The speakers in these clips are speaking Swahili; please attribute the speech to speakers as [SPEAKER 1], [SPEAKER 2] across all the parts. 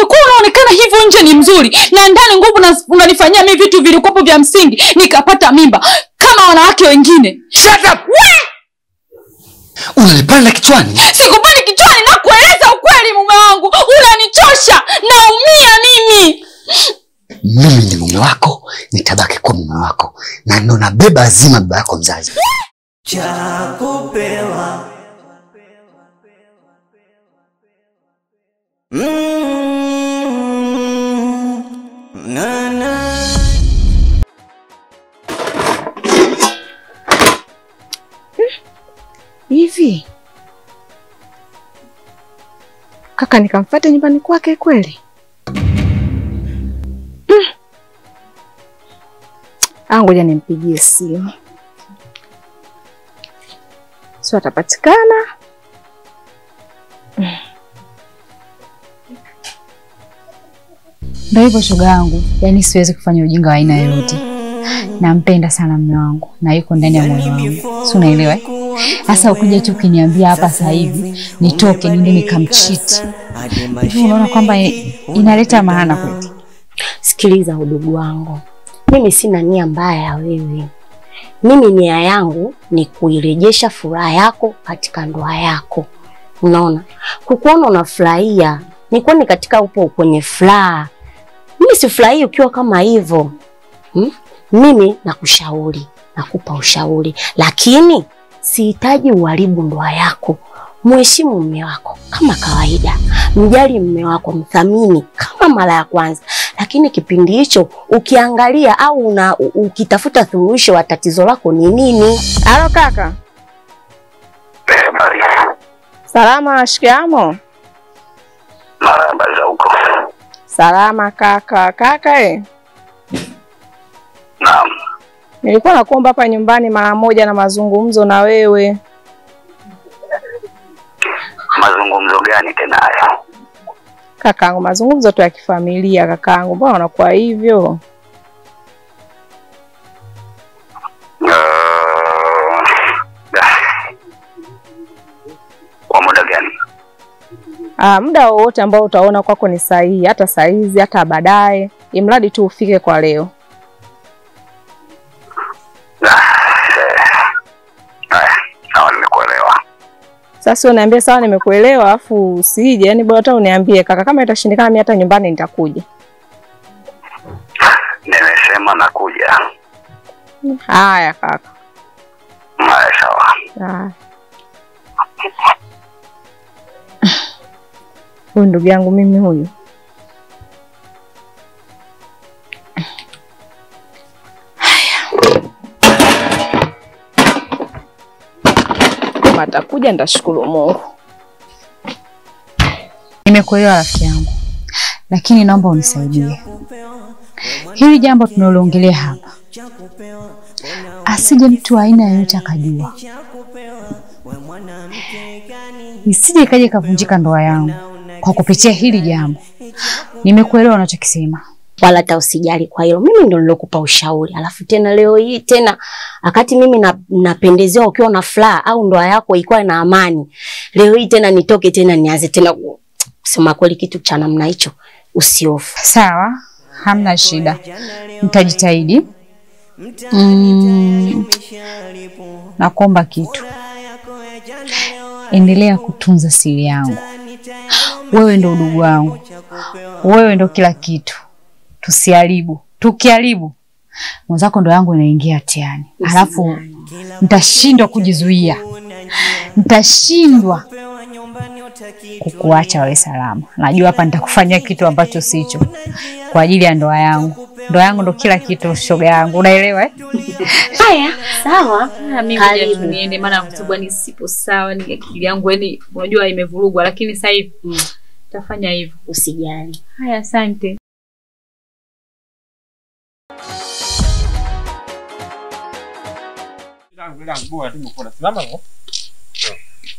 [SPEAKER 1] Kwa kuwa unaonekana hivyo nje ni mzuri na ndani nguvu unanifanyia mimi vitu vilikopo vya msingi nikapata mimba kama wanawake wengine.
[SPEAKER 2] Shut up! Unanipanda kichwani?
[SPEAKER 1] Sikupandi kichwani, na kueleza ukweli mume wangu. Unanichosha, naumia mimi.
[SPEAKER 2] Mimi ni mume wako, nitabaki kwa mume wako. Na ndo nabeba azima baba yako mzazi.
[SPEAKER 3] Chakupewa
[SPEAKER 4] Hivi kaka nikamfuate nyumbani kwake kweli? Ngoja nimpigie simu. Sio atapatikana.
[SPEAKER 5] Ndio hivyo shoga yangu, yani siwezi kufanya ujinga wa aina yoyote. Nampenda sana mume wangu na yuko ndani ya moyo wangu. Si unaelewa? Sasa ukija tu kuniambia hapa sasa hivi nitoke niende nikamchiti. Hivi unaona kwamba inaleta maana kwetu?
[SPEAKER 6] Sikiliza udugu wangu. Mimi sina nia mbaya ya wewe. Mimi nia yangu ni kuirejesha furaha yako katika ndoa yako. Unaona? Kukuona unafurahia, nikuone katika upo kwenye furaha. Mimi sifurahii ukiwa kama hivyo. Mimi nakushauri, nakupa ushauri, lakini sihitaji uharibu ndoa yako. Mheshimu mume wako kama kawaida. Mjali mume wako, mthamini kama mara ya kwanza. Lakini kipindi hicho ukiangalia au ukitafuta suluhisho wa tatizo lako ni nini?
[SPEAKER 4] Halo kaka. Salama, shikamo.
[SPEAKER 7] Marahaba za huko.
[SPEAKER 4] Salama kaka. Kaka
[SPEAKER 7] Naam.
[SPEAKER 4] Nilikuwa nakuomba hapa nyumbani mara moja na mazungumzo na wewe.
[SPEAKER 7] Mazungumzo gani tena haya?
[SPEAKER 4] Kakaangu, mazungumzo tu ya kifamilia kakaangu. Mbona unakuwa hivyo?
[SPEAKER 7] Kwa muda gani?
[SPEAKER 4] Muda wowote ambao utaona kwako ni sahihi, hata saa hizi hata baadaye, imradi tu ufike kwa leo.
[SPEAKER 7] Sawa, nimekuelewa.
[SPEAKER 4] Sasa uniambie sawa nimekuelewa afu usije, yani bora hata uniambie kaka, kama itashindikana mimi hata nyumbani nitakuja.
[SPEAKER 7] Nimesema nakuja.
[SPEAKER 4] Haya kaka.
[SPEAKER 7] Haya sawa.
[SPEAKER 4] Huyu ndugu yangu mimi huyu. Kama atakuja nitashukuru Mungu.
[SPEAKER 5] Nimekuelewa rafiki yangu. Lakini naomba unisaidie. Hili jambo tunaloongelea hapa, asije mtu aina yoyote akajua. Isije kaje kavunjika ndoa yangu kwa kupitia hili jambo. Nimekuelewa unachokisema.
[SPEAKER 6] Wala hata usijali kwa hilo. Mimi ndo nilokupa ushauri. Alafu tena leo hii tena wakati mimi napendezewa ukiwa na furaha au ndoa yako ikuwa na amani. Leo hii tena nitoke tena nianze tena kusema kweli kitu cha namna hicho, usiofu.
[SPEAKER 5] Sawa, hamna shida. Nitajitahidi. Nakuomba kitu. Endelea kutunza siri yangu. Wewe ndo ndugu wangu. Wewe ndo kila kitu. Tusiharibu. Tukiharibu mwenzako ndo yangu inaingia hatiani. Alafu nitashindwa kujizuia. Nitashindwa kukuacha wewe salama. Najua hapa nitakufanyia kitu ambacho sicho kwa ajili ya ndoa yangu. Ndoa yangu ndo kila kitu, shoga yangu. Unaelewa eh?
[SPEAKER 6] Haya, sawa.
[SPEAKER 1] Mimi ngoja tu niende, maana kwa sababu ni sipo sawa, ni akili yangu yani unajua imevurugwa, lakini sasa hivi tafanya hivyo.
[SPEAKER 6] Usijali.
[SPEAKER 1] Haya, asante.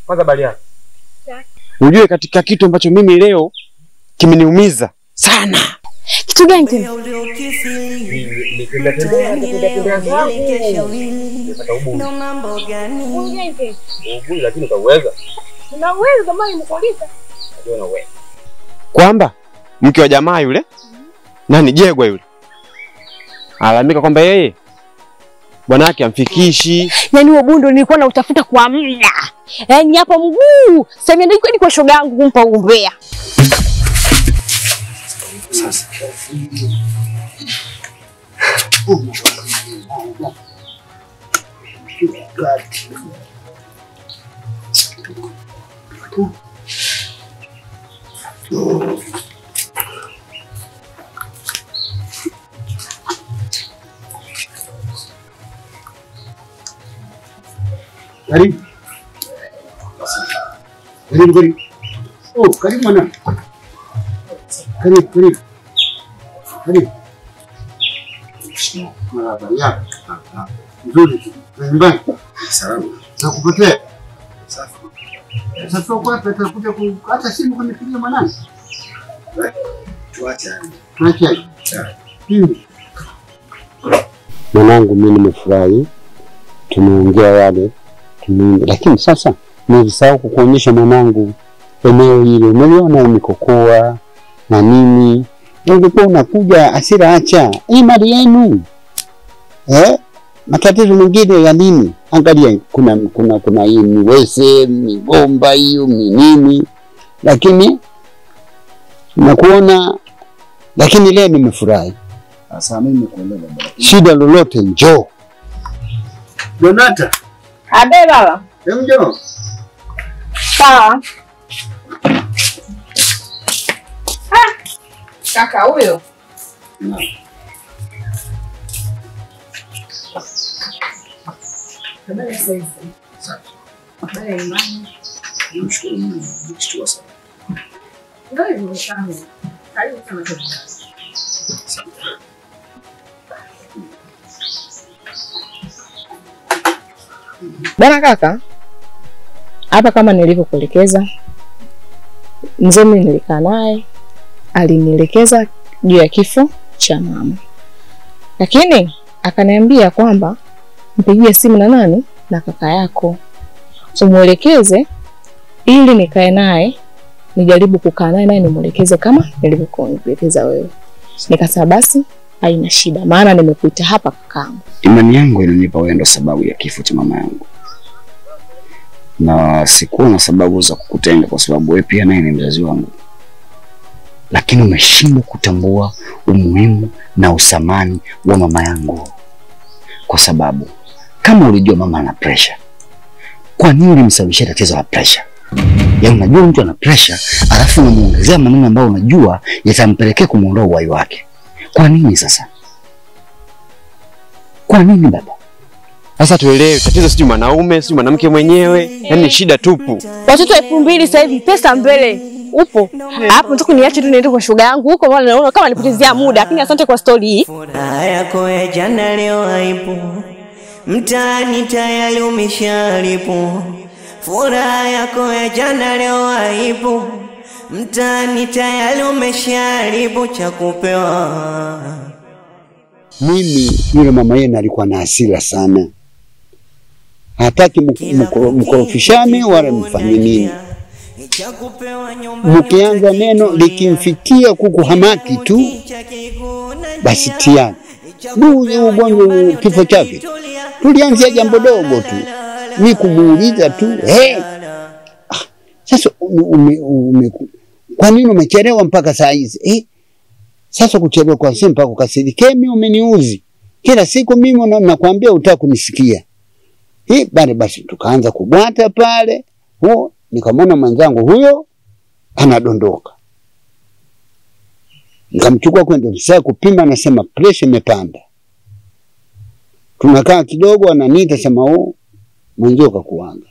[SPEAKER 8] Kwanza Balia. Unajua katika kitu ambacho mimi leo kimeniumiza sana.
[SPEAKER 6] Kitu gani tena?
[SPEAKER 8] Kwamba mke wa jamaa yule, nani Jegwa yule, alalamika kwamba yeye bwana yake amfikishi.
[SPEAKER 6] Yaani huo bundo nilikuwa na utafuta kwa muda. Yaani hapo mguu. Sasa ndio kweli kwa shoga yangu kumpa umbea.
[SPEAKER 2] Sasa. Karibu. Karibu. Oh, karibu mwana. Karibu. Marahaba ya. Nzuri. Nyumbani. Salama. Nakupotea. Safi. Sasa kwa hapa tutakuja hata simu kunipigia mwanangu. Tuache. Mwanangu, mimi nimefurahi. Tumeongea yale. Lakini sasa nilisahau kukuonyesha mwanangu eneo hilo. Umeliona mikokoa na nini? Ungekuwa unakuja asira acha. Hii mali yenu. Matatizo mengine ya nini? Angalia kuna hii miwese, migomba hiyo, nini. Lakini nakuona, lakini leo nimefurahi. Sasa mimi kuelewa baba. Shida lolote njoo. Donata.
[SPEAKER 4] Abe baba.
[SPEAKER 2] Njoo.
[SPEAKER 4] Sawa. Kaka huyo. Habari sasa. Safi. Habari imani. Nimshukuru Mungu, nimeshukuru sana. Ndio hivyo sana. Karibu sana kwa. Bwana kaka, hapa kama nilivyokuelekeza, mzee mimi nilikaa naye, alinielekeza juu ya kifo cha mama. Lakini akaniambia kwamba mpigie simu na nani? Na kaka yako. Umuelekeze ili nikae naye, nijaribu kukaa naye nimuelekeze kama nilivyokuelekeza wewe. Nikasema basi haina shida, maana nimekuita hapa kakaangu.
[SPEAKER 2] Imani yangu inanipa wewe ndo sababu ya kifo cha mama yangu. Na sikuwa na sababu za kukutenga kwa sababu wewe pia naye ni mzazi wangu. Lakini umeshindwa kutambua umuhimu na usamani wa mama yangu. Kwa sababu kama ulijua mama ana pressure, kwa nini ulimsababishia tatizo la pressure? Yaani unajua mtu ana pressure, alafu unamuongezea maneno ambayo unajua yatampelekea kumuondoa uhai wake. Kwa nini sasa? Kwa nini baba?
[SPEAKER 8] Sasa tuelewe, tatizo si mwanaume, si mwanamke mwenyewe, yaani shida tupu.
[SPEAKER 6] Watoto 2000 sasa hivi pesa mbele. Upo. Hapo nataka niache tu niende kwa shoga yangu huko, maana naona kama nipotezea muda. Lakini asante kwa story hii.
[SPEAKER 3] Furaha yako ya jana leo haipo. Mtaani tayari umeshalipo. Furaha yako ya jana leo haipo. Mtaani tayari umeshalipo cha kupewa.
[SPEAKER 2] Mimi yule mama yenu alikuwa na hasira sana. Hataki mkorofishane wala mfanye nini. Mkianza neno likimfikia kukuhamaki tu, basi tiani. Ugonjwa kifo chake. Tulianzia jambo dogo tu. Mimi kumuuliza tu, sasa kwa nini umechelewa mpaka saa hizi? Sasa kuchelewa kwa sisi mpaka ukasirike, mimi umeniuzi. Kila siku mimi nakwambia utaka kunisikia. Basi tukaanza kubwata pale. Nikamwona mwenzangu huyo anadondoka. Nikamchukua kwenda hospitali kupima, anasema pressure imepanda. Tunakaa kidogo, ananiita sema mwenzio kakuanga.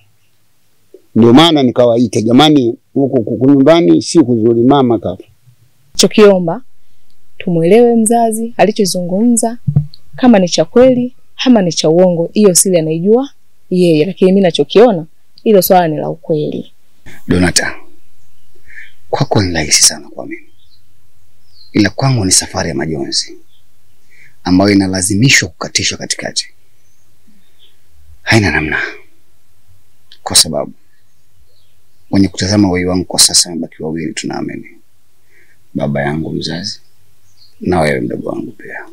[SPEAKER 2] Ndio maana nikawaita, jamani huko nyumbani si kuzuri, mama kafa.
[SPEAKER 4] Chokiomba tumuelewe mzazi alichozungumza, kama ni cha kweli ama ni cha uongo, hiyo siri anaijua yeye, lakini mimi nachokiona hilo swala ni la ukweli.
[SPEAKER 2] Donata, kwako ni rahisi sana kwa mimi, ila kwangu ni safari ya majonzi ambayo inalazimishwa kukatishwa katikati. Haina namna, kwa sababu wenye kutazama wai wangu kwa sasa mbaki wawili, tunaamini. baba yangu mzazi, na wewe mdogo wangu pia.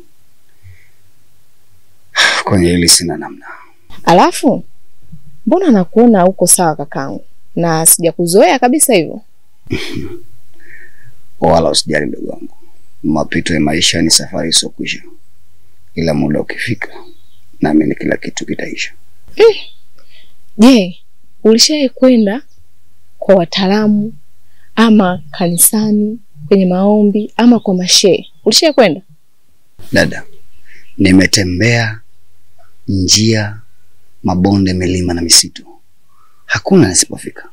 [SPEAKER 2] Kwenye hili sina namna.
[SPEAKER 4] Alafu mbona nakuona uko sawa kakangu, na sijakuzoea kabisa hivyo?
[SPEAKER 2] Wala usijali mdogo wangu. Mapito ya maisha ni safari isiyokwisha. Ila muda ukifika, naamini kila kitu kitaisha.
[SPEAKER 4] Je, ulishawahi kwenda kwa wataalamu ama kanisani kwenye maombi ama kwa mashehe? Ulishawahi kwenda?
[SPEAKER 2] Dada, nimetembea njia, mabonde, milima na misitu. Hakuna nisipofika.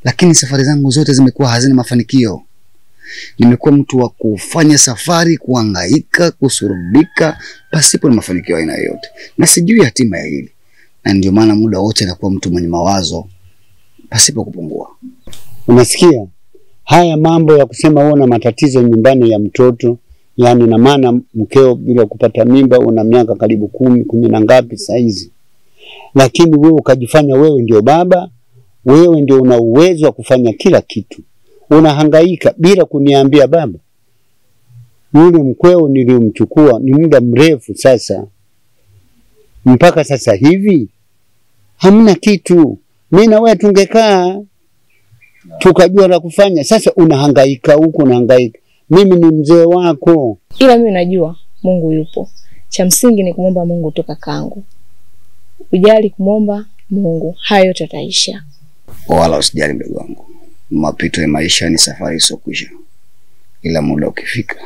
[SPEAKER 2] Lakini safari zangu zote zimekuwa hazina mafanikio. Nimekuwa mtu wa kufanya safari, kuhangaika, kusurubika pasipo na mafanikio aina yoyote. Na sijui hatima ya hili. Na ndio maana muda wote nakuwa mtu mwenye mawazo pasipo kupungua.
[SPEAKER 9] Unasikia? Haya mambo ya kusema wewe una matatizo nyumbani ya mtoto, yani na maana mkeo bila kupata mimba una miaka karibu 10 na ngapi saizi. Lakini wewe ukajifanya wewe ndio baba, wewe ndio una uwezo wa kufanya kila kitu. Unahangaika bila kuniambia baba. Yule mkweo nilimchukua ni muda mrefu sasa. Mpaka sasa hivi hamna kitu. Mimi na wewe tungekaa tukajua la kufanya. Sasa unahangaika huko, unahangaika. Mimi ni mzee wako.
[SPEAKER 4] Ila mimi najua Mungu yupo. Cha msingi ni kumomba Mungu toka kangu. Ujali kumomba Mungu, hayo yote yataisha.
[SPEAKER 2] Wala usijali mdogo wangu. Mapito ya maisha ni safari isiyokwisha. Ila muda ukifika,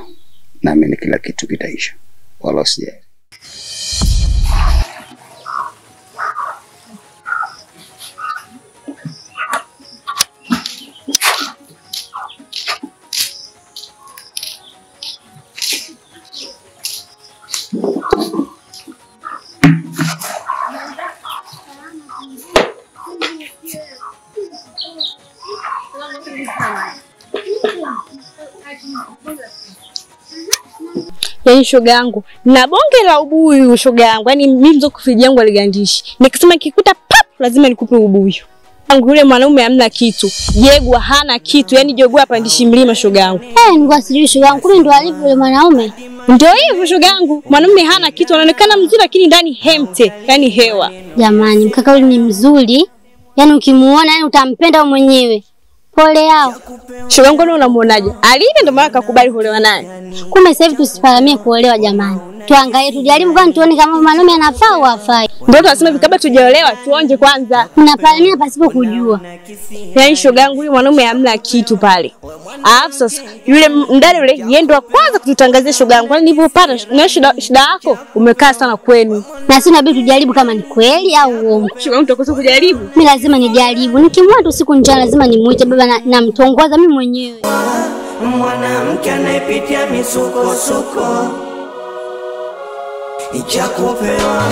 [SPEAKER 2] naamini kila kitu kitaisha. Wala usijali.
[SPEAKER 10] Yaani shoga yangu, na bonge la ubuyu shoga yangu. Yaani mimi mzo kufiji yangu aligandishi. Nikisema kikuta pap lazima nikupe ubuyu. Yangu yule mwanaume hamna kitu. Jegwa hana kitu. Yaani jogwa hapandishi mlima shoga yangu.
[SPEAKER 6] Nilikuwa sijui shoga yangu, kumbe ndo alivyo yule mwanaume.
[SPEAKER 10] Ndio hivyo shoga yangu. Mwanaume hana kitu, anaonekana mzuri lakini ndani hemte, yaani hewa.
[SPEAKER 6] Jamani, mkaka yule ni mzuri. Yaani ukimuona yani utampenda wewe mwenyewe. Pole yao.
[SPEAKER 10] Shoga yangu unamuonaje? Alivyo ndio maana akakubali kuolewa naye.
[SPEAKER 6] Kumbe sasa hivi tusiparamie kuolewa jamani. Tuangalie, tujaribu kwani tuone kama mwanaume anafaa au hafai.
[SPEAKER 10] Ndio tunasema kabla tujaolewa tuonje kwanza.
[SPEAKER 6] Tunaparamia pasipo kujua.
[SPEAKER 10] Yaani shoga yangu yule mwanaume hamna kitu pale. Alafu sasa yule mdada yule yeye ndo kwanza kututangazia shoga yangu. Kwani nilipopata na shida yako umekaa sana kwenu.
[SPEAKER 6] Na sisi inabidi tujaribu kama ni kweli au uongo.
[SPEAKER 10] Shoga yangu tutakosa kujaribu.
[SPEAKER 6] Mimi lazima nijaribu. Nikimwona tu siku njana lazima nimuite baba na mtongoza mimi mwenyewe.
[SPEAKER 3] Mwanamke anayepitia misukosuko ichakupewa.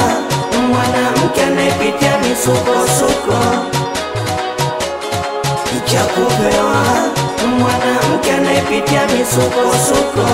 [SPEAKER 3] Mwanamke anayepitia misukosuko ichakupewa. Mwanamke anayepitia misukosuko